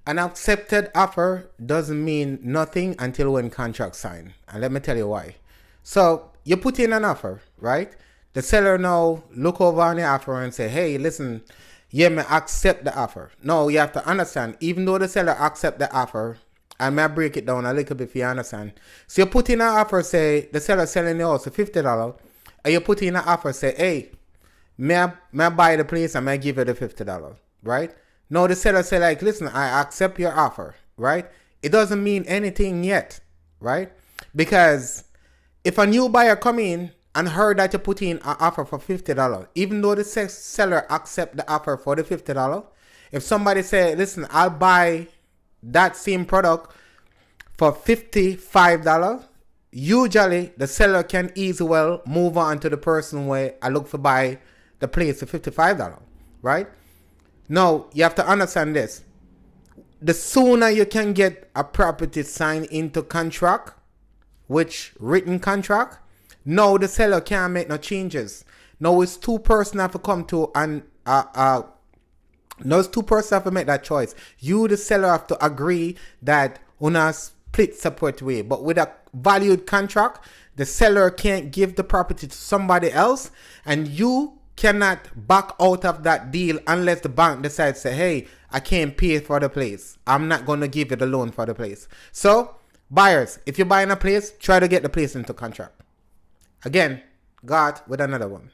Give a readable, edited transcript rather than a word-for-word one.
An accepted offer doesn't mean nothing until when contract signed. And let me tell you why. So you put in an offer, right? The seller now look over on the offer and say, hey, listen, yeah, me accept the offer. No, you have to understand, even though the seller accept the offer, and may I break it down a little bit for you understand. So you put in an offer, say, the seller selling the house for $50, and you put in an offer, say, hey, may I buy the place and may I give you the $50, right? No, the seller say like, listen, I accept your offer, right? It doesn't mean anything yet, right? Because if a new buyer come in and heard that you put in an offer for $50, even though the seller accept the offer for the $50, if somebody say, listen, I'll buy that same product for $55, usually the seller can easily well move on to the person where I look for buy the place for $55, right? Now, you have to understand this. The sooner you can get a property signed into contract, which written contract, now the seller can't make no changes. Now it's two person have to come to and those two persons have to make that choice. You, the seller, have to agree that una split separate way. But with a valued contract, the seller can't give the property to somebody else, and you cannot back out of that deal unless the bank decides to say, hey, I can't pay for the place. I'm not going to give you the loan for the place. So, buyers, if you're buying a place, try to get the place into contract. Again, God with another one.